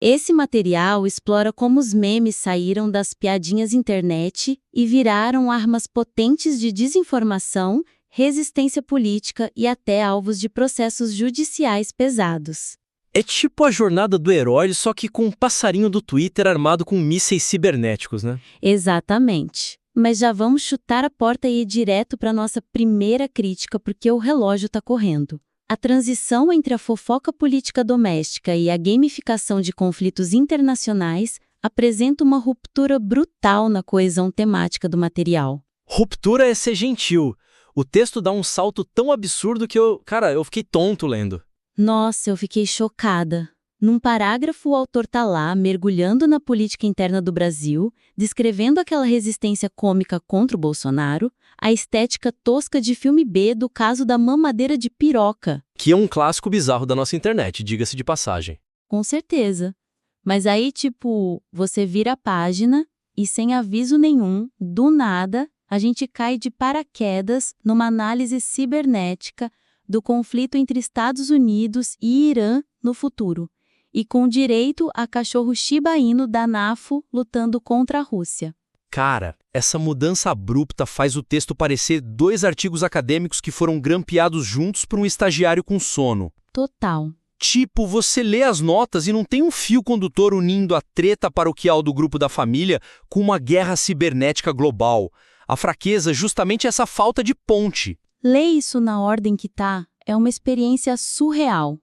Esse material explora como os memes saíram das piadinhas internet e viraram armas potentes de desinformação, resistência política e até alvos de processos judiciais pesados. É tipo a jornada do herói, só que com um passarinho do Twitter armado com mísseis cibernéticos, né? Exatamente. Mas já vamos chutar a porta e ir direto para nossa primeira crítica, porque o relógio está correndo. A transição entre a fofoca política doméstica e a gamificação de conflitos internacionais apresenta uma ruptura brutal na coesão temática do material. Ruptura é ser gentil. O texto dá um salto tão absurdo que eu fiquei tonto lendo. Nossa, eu fiquei chocada. Num parágrafo, o autor tá lá, mergulhando na política interna do Brasil, descrevendo aquela resistência cômica contra o Bolsonaro, a estética tosca de filme B do caso da mamadeira de piroca. Que é um clássico bizarro da nossa internet, diga-se de passagem. Com certeza. Mas aí, você vira a página e, sem aviso nenhum, do nada, a gente cai de paraquedas numa análise cibernética do conflito entre Estados Unidos e Irã no futuro, e com direito a cachorro Shiba Inu da NAFO lutando contra a Rússia. Cara, essa mudança abrupta faz o texto parecer 2 artigos acadêmicos que foram grampeados juntos por um estagiário com sono. Total. Tipo, você lê as notas e não tem um fio condutor unindo a treta paroquial do grupo da família com uma guerra cibernética global. A fraqueza é justamente essa falta de ponte. Ler isso na ordem que tá é uma experiência surreal.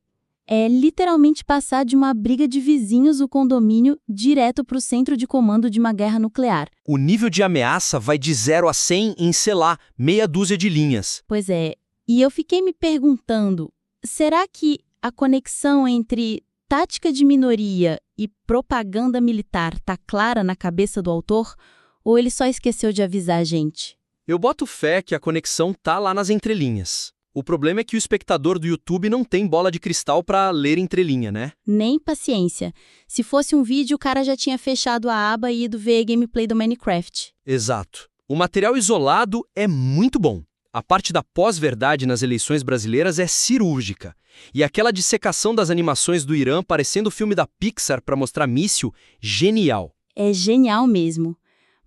É literalmente passar de uma briga de vizinhos do condomínio direto para o centro de comando de uma guerra nuclear. O nível de ameaça vai de 0 a 100 em, sei lá, meia dúzia de linhas. Pois é, e eu fiquei me perguntando, será que a conexão entre tática de minoria e propaganda militar tá clara na cabeça do autor? Ou ele só esqueceu de avisar a gente? Eu boto fé que a conexão tá lá nas entrelinhas. O problema é que o espectador do YouTube não tem bola de cristal pra ler entrelinha, né? Nem paciência. Se fosse um vídeo, o cara já tinha fechado a aba e ido ver gameplay do Minecraft. Exato. O material isolado é muito bom. A parte da pós-verdade nas eleições brasileiras é cirúrgica. E aquela dissecação das animações do Irã parecendo o filme da Pixar pra mostrar míssil, genial. É genial mesmo.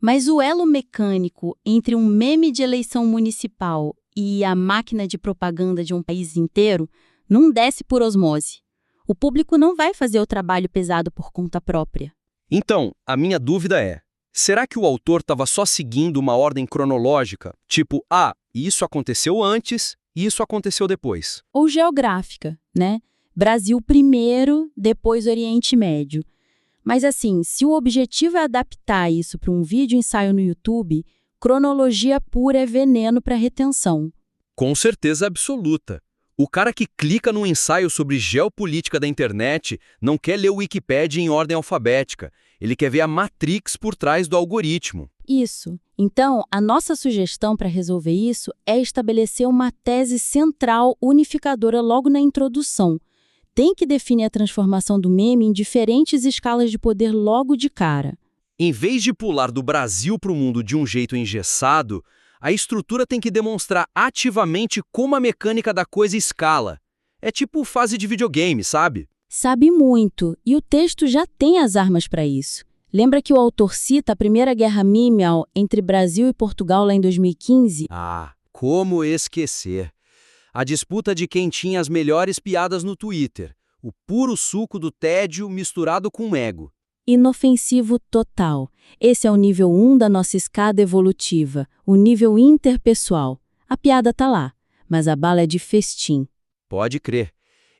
Mas o elo mecânico entre um meme de eleição municipal e a máquina de propaganda de um país inteiro não desce por osmose. O público não vai fazer o trabalho pesado por conta própria. Então, a minha dúvida é, será que o autor estava só seguindo uma ordem cronológica? Tipo, isso aconteceu antes e isso aconteceu depois. Ou geográfica, né? Brasil primeiro, depois Oriente Médio. Mas assim, se o objetivo é adaptar isso para um vídeo ensaio no YouTube, cronologia pura é veneno para retenção. Com certeza absoluta. O cara que clica num ensaio sobre geopolítica da internet não quer ler o Wikipédia em ordem alfabética. Ele quer ver a matrix por trás do algoritmo. Isso. Então, a nossa sugestão para resolver isso é estabelecer uma tese central unificadora logo na introdução. Tem que definir a transformação do meme em diferentes escalas de poder logo de cara. Em vez de pular do Brasil para o mundo de um jeito engessado, a estrutura tem que demonstrar ativamente como a mecânica da coisa escala. É tipo fase de videogame, sabe? Sabe muito, e o texto já tem as armas para isso. Lembra que o autor cita a Primeira Guerra Mímial entre Brasil e Portugal lá em 2015? Como esquecer? A disputa de quem tinha as melhores piadas no Twitter. O puro suco do tédio misturado com ego. Inofensivo total. Esse é o nível 1 da nossa escada evolutiva, o nível interpessoal. A piada tá lá, mas a bala é de festim. Pode crer.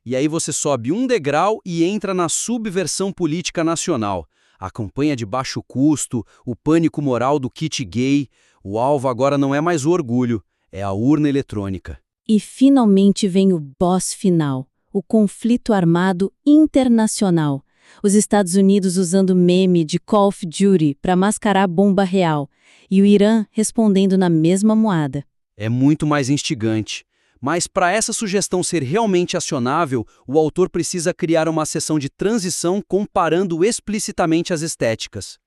E aí você sobe um degrau e entra na subversão política nacional. A campanha de baixo custo, o pânico moral do kit gay. O alvo agora não é mais o orgulho, é a urna eletrônica. E finalmente vem o boss final, o conflito armado internacional. Os Estados Unidos usando meme de Call of Duty para mascarar bomba real, e o Irã respondendo na mesma moada. É muito mais instigante. Mas para essa sugestão ser realmente acionável, o autor precisa criar uma seção de transição comparando explicitamente as estéticas.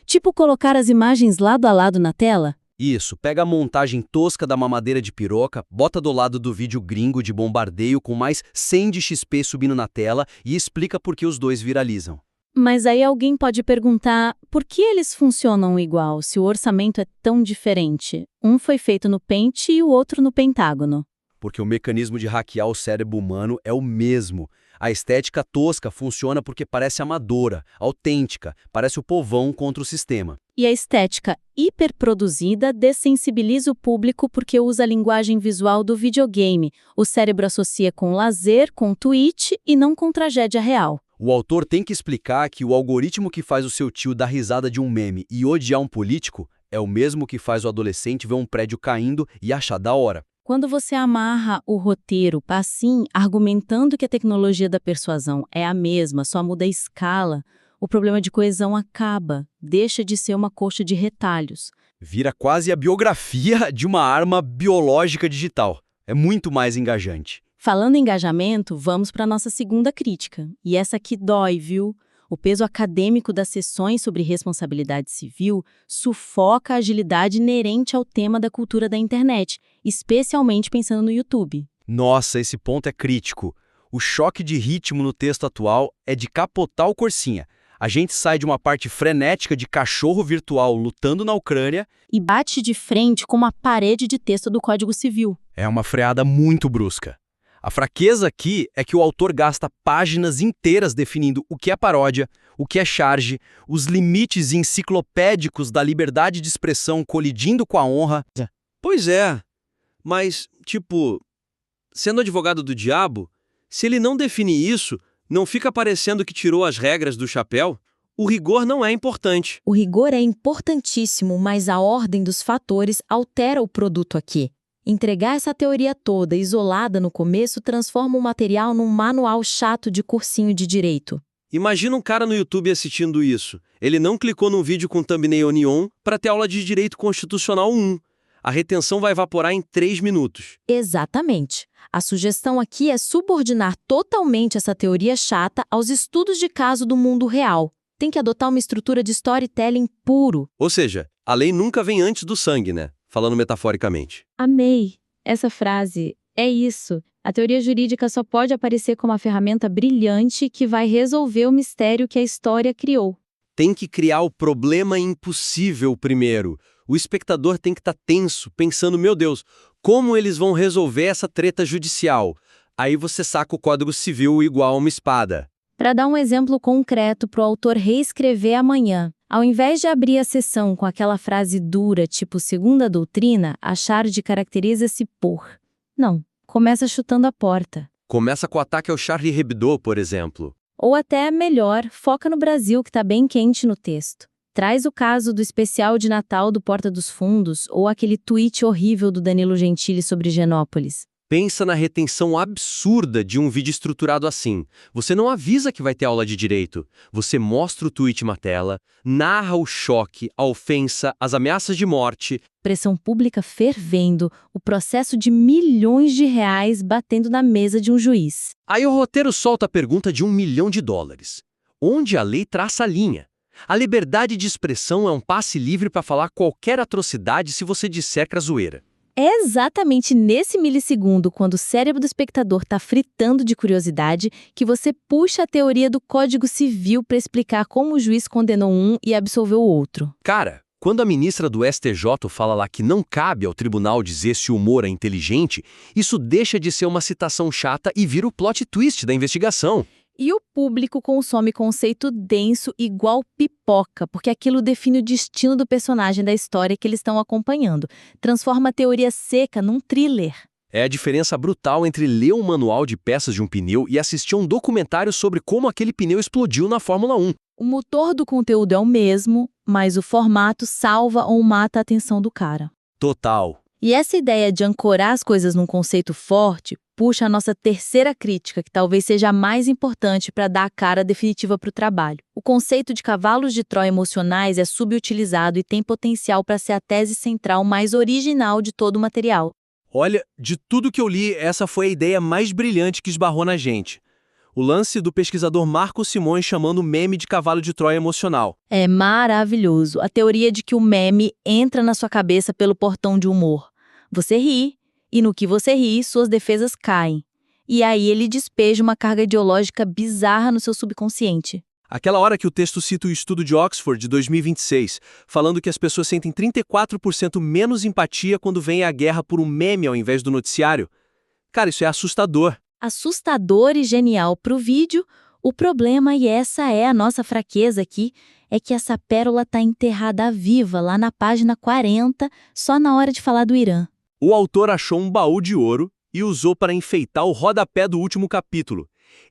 Tipo colocar as imagens lado a lado na tela? Isso, pega a montagem tosca da mamadeira de piroca, bota do lado do vídeo gringo de bombardeio com mais 100 de XP subindo na tela e explica por que os dois viralizam. Mas aí alguém pode perguntar por que eles funcionam igual se o orçamento é tão diferente? Um foi feito no Paint e o outro no Pentágono. Porque o mecanismo de hackear o cérebro humano é o mesmo. A estética tosca funciona porque parece amadora, autêntica, parece o povão contra o sistema. E a estética hiperproduzida dessensibiliza o público porque usa a linguagem visual do videogame. O cérebro associa com lazer, com tweet e não com tragédia real. O autor tem que explicar que o algoritmo que faz o seu tio dar risada de um meme e odiar um político é o mesmo que faz o adolescente ver um prédio caindo e achar da hora. Quando você amarra o roteiro, assim, argumentando que a tecnologia da persuasão é a mesma, só muda a escala, o problema de coesão acaba, deixa de ser uma coxa de retalhos. Vira quase a biografia de uma arma biológica digital. É muito mais engajante. Falando em engajamento, vamos para a nossa segunda crítica. E essa aqui dói, viu? O peso acadêmico das sessões sobre responsabilidade civil sufoca a agilidade inerente ao tema da cultura da internet, especialmente pensando no YouTube. Nossa, esse ponto é crítico. O choque de ritmo no texto atual é de capotar o Corsinha. A gente sai de uma parte frenética de cachorro virtual lutando na Ucrânia e bate de frente com uma parede de texto do Código Civil. É uma freada muito brusca. A fraqueza aqui é que o autor gasta páginas inteiras definindo o que é paródia, o que é charge, os limites enciclopédicos da liberdade de expressão colidindo com a honra. Pois é, mas, sendo advogado do diabo, se ele não define isso, não fica parecendo que tirou as regras do chapéu? O rigor não é importante. O rigor é importantíssimo, mas a ordem dos fatores altera o produto aqui. Entregar essa teoria toda isolada no começo transforma o material num manual chato de cursinho de direito. Imagina um cara no YouTube assistindo isso. Ele não clicou num vídeo com thumbnail neon para ter aula de Direito Constitucional 1. A retenção vai evaporar em 3 minutos. Exatamente. A sugestão aqui é subordinar totalmente essa teoria chata aos estudos de caso do mundo real. Tem que adotar uma estrutura de storytelling puro. Ou seja, a lei nunca vem antes do sangue, né? Falando metaforicamente. Amei essa frase. É isso. A teoria jurídica só pode aparecer como uma ferramenta brilhante que vai resolver o mistério que a história criou. Tem que criar o problema impossível primeiro. O espectador tem que estar tenso, pensando, meu Deus, como eles vão resolver essa treta judicial? Aí você saca o Código Civil igual uma espada. Para dar um exemplo concreto para o autor reescrever amanhã, ao invés de abrir a sessão com aquela frase dura, tipo segundo a doutrina, a charge caracteriza-se por. Não, começa chutando a porta. Começa com o ataque ao Charlie Hebdo, por exemplo. Ou até, melhor, foca no Brasil, que está bem quente no texto. Traz o caso do especial de Natal do Porta dos Fundos ou aquele tweet horrível do Danilo Gentili sobre Genópolis. Pensa na retenção absurda de um vídeo estruturado assim. Você não avisa que vai ter aula de direito. Você mostra o tweet na tela, narra o choque, a ofensa, as ameaças de morte. Pressão pública fervendo, o processo de milhões de reais batendo na mesa de um juiz. Aí o roteiro solta a pergunta de $1 milhão. Onde a lei traça a linha? A liberdade de expressão é um passe livre para falar qualquer atrocidade se você disser crazoeira. É exatamente nesse milissegundo, quando o cérebro do espectador está fritando de curiosidade, que você puxa a teoria do Código Civil para explicar como o juiz condenou um e absolveu o outro. Cara, quando a ministra do STJ fala lá que não cabe ao tribunal dizer se o humor é inteligente, isso deixa de ser uma citação chata e vira o plot twist da investigação. E o público consome conceito denso igual pipoca, porque aquilo define o destino do personagem da história que eles estão acompanhando. Transforma a teoria seca num thriller. É a diferença brutal entre ler um manual de peças de um pneu e assistir um documentário sobre como aquele pneu explodiu na Fórmula 1. O motor do conteúdo é o mesmo, mas o formato salva ou mata a atenção do cara. Total. E essa ideia de ancorar as coisas num conceito forte puxa a nossa terceira crítica, que talvez seja a mais importante para dar a cara definitiva para o trabalho. O conceito de cavalos de Troia emocionais é subutilizado e tem potencial para ser a tese central mais original de todo o material. Olha, de tudo que eu li, essa foi a ideia mais brilhante que esbarrou na gente. O lance do pesquisador Marco Simões chamando o meme de cavalo de Troia emocional. É maravilhoso. A teoria de que o meme entra na sua cabeça pelo portão de humor. Você ri, e no que você ri, suas defesas caem. E aí ele despeja uma carga ideológica bizarra no seu subconsciente. Aquela hora que o texto cita o estudo de Oxford de 2026, falando que as pessoas sentem 34% menos empatia quando vem a guerra por um meme ao invés do noticiário. Cara, isso é assustador. Assustador e genial para o vídeo. O problema, e essa é a nossa fraqueza aqui, é que essa pérola está enterrada viva lá na página 40, só na hora de falar do Irã. O autor achou um baú de ouro e usou para enfeitar o rodapé do último capítulo.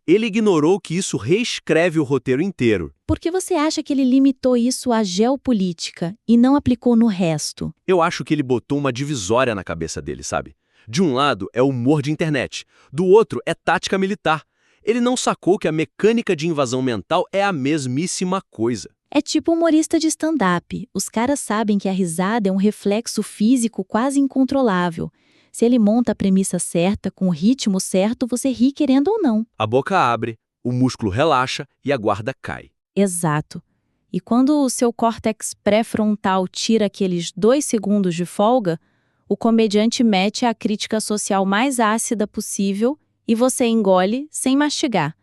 Ele ignorou que isso reescreve o roteiro inteiro. Por que você acha que ele limitou isso à geopolítica e não aplicou no resto? Eu acho que ele botou uma divisória na cabeça dele, sabe? De um lado é humor de internet, do outro é tática militar. Ele não sacou que a mecânica de invasão mental é a mesmíssima coisa. É tipo humorista de stand-up. Os caras sabem que a risada é um reflexo físico quase incontrolável. Se ele monta a premissa certa, com o ritmo certo, você ri querendo ou não. A boca abre, o músculo relaxa e a guarda cai. Exato. E quando o seu córtex pré-frontal tira aqueles 2 segundos de folga, o comediante mete a crítica social mais ácida possível e você engole sem mastigar.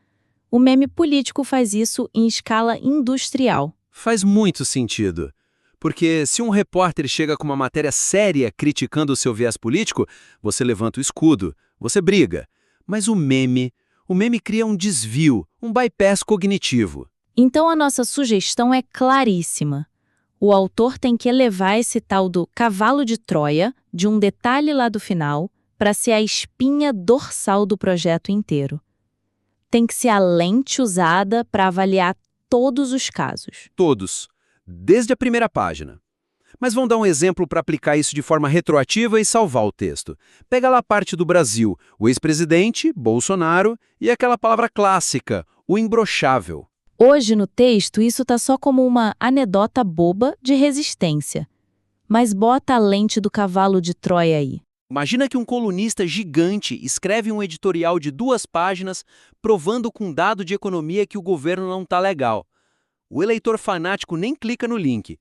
O meme político faz isso em escala industrial. Faz muito sentido. Porque se um repórter chega com uma matéria séria criticando o seu viés político, você levanta o escudo, você briga. Mas o meme cria um desvio, um bypass cognitivo. Então a nossa sugestão é claríssima. O autor tem que elevar esse tal do cavalo de Troia, de um detalhe lá do final, para ser a espinha dorsal do projeto inteiro. Tem que ser a lente usada para avaliar todos os casos. Todos. Desde a primeira página. Mas vamos dar um exemplo para aplicar isso de forma retroativa e salvar o texto. Pega lá a parte do Brasil, o ex-presidente, Bolsonaro, e aquela palavra clássica, o imbrochável. Hoje no texto isso está só como uma anedota boba de resistência. Mas bota a lente do cavalo de Troia aí. Imagina que um colunista gigante escreve um editorial de 2 páginas provando com dado de economia que o governo não está legal. O eleitor fanático nem clica no link.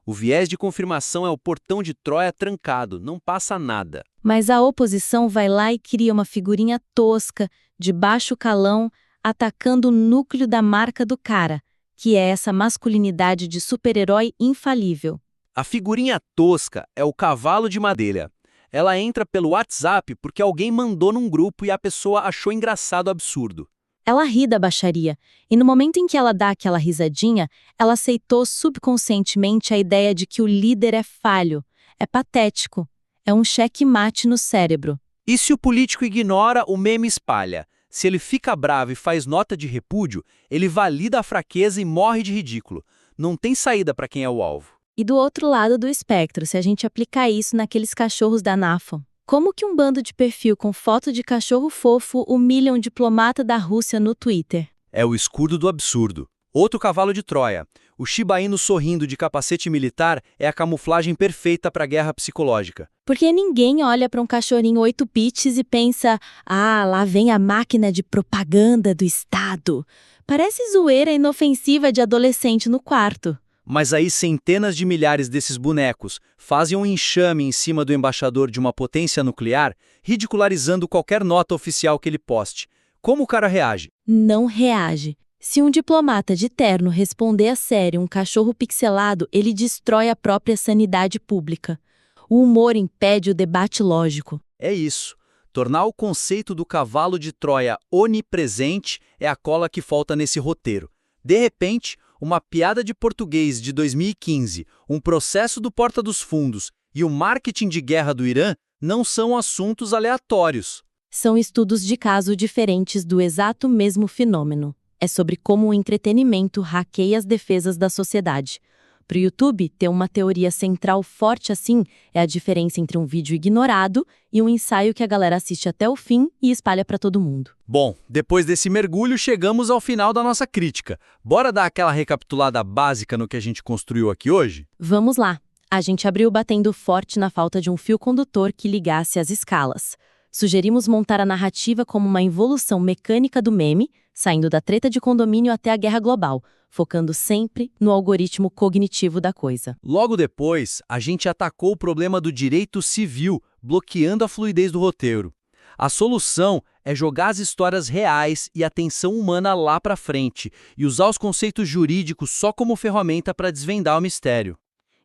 O viés de confirmação é o portão de Troia trancado, não passa nada. Mas a oposição vai lá e cria uma figurinha tosca, de baixo calão, atacando o núcleo da marca do cara, que é essa masculinidade de super-herói infalível. A figurinha tosca é o cavalo de madeira. Ela entra pelo WhatsApp porque alguém mandou num grupo e a pessoa achou engraçado o absurdo. Ela ri da baixaria, e no momento em que ela dá aquela risadinha, ela aceitou subconscientemente a ideia de que o líder é falho, é patético, é um cheque-mate no cérebro. E se o político ignora, o meme espalha. Se ele fica bravo e faz nota de repúdio, ele valida a fraqueza e morre de ridículo. Não tem saída para quem é o alvo. E do outro lado do espectro, se a gente aplicar isso naqueles cachorros da NAFO, como que um bando de perfil com foto de cachorro fofo humilha um diplomata da Rússia no Twitter? É o escudo do absurdo. Outro cavalo de Troia. O Shiba Inu sorrindo de capacete militar é a camuflagem perfeita para a guerra psicológica. Porque ninguém olha para um cachorrinho 8 bits e pensa, ah, lá vem a máquina de propaganda do Estado. Parece zoeira inofensiva de adolescente no quarto. Mas aí centenas de milhares desses bonecos fazem um enxame em cima do embaixador de uma potência nuclear, ridicularizando qualquer nota oficial que ele poste. Como o cara reage? Não reage. Se um diplomata de terno responder a sério um cachorro pixelado, ele destrói a própria sanidade pública. O humor impede o debate lógico. É isso. Tornar o conceito do cavalo de Troia onipresente é a cola que falta nesse roteiro. De repente, uma piada de português de 2015, um processo do Porta dos Fundos e o marketing de guerra do Irã não são assuntos aleatórios. São estudos de caso diferentes do exato mesmo fenômeno. É sobre como o entretenimento hackeia as defesas da sociedade. Para o YouTube, ter uma teoria central forte assim é a diferença entre um vídeo ignorado e um ensaio que a galera assiste até o fim e espalha para todo mundo. Bom, depois desse mergulho, chegamos ao final da nossa crítica. Bora dar aquela recapitulada básica no que a gente construiu aqui hoje? Vamos lá. A gente abriu batendo forte na falta de um fio condutor que ligasse as escalas. Sugerimos montar a narrativa como uma evolução mecânica do meme, saindo da treta de condomínio até a guerra global, focando sempre no algoritmo cognitivo da coisa. Logo depois, a gente atacou o problema do direito civil, bloqueando a fluidez do roteiro. A solução é jogar as histórias reais e a tensão humana lá pra frente e usar os conceitos jurídicos só como ferramenta para desvendar o mistério.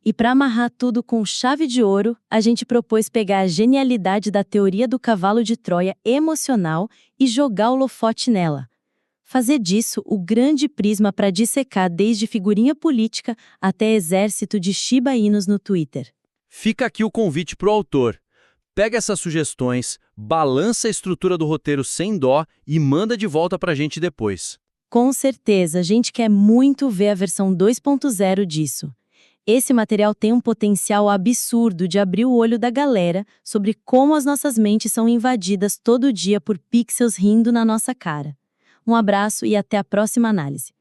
E para amarrar tudo com chave de ouro, a gente propôs pegar a genialidade da teoria do cavalo de Troia emocional e jogar o holofote nela. Fazer disso o grande prisma para dissecar desde figurinha política até exército de Shiba Inus no Twitter. Fica aqui o convite pro autor. Pega essas sugestões, balança a estrutura do roteiro sem dó e manda de volta pra gente depois. Com certeza, a gente quer muito ver a versão 2.0 disso. Esse material tem um potencial absurdo de abrir o olho da galera sobre como as nossas mentes são invadidas todo dia por pixels rindo na nossa cara. Um abraço e até a próxima análise.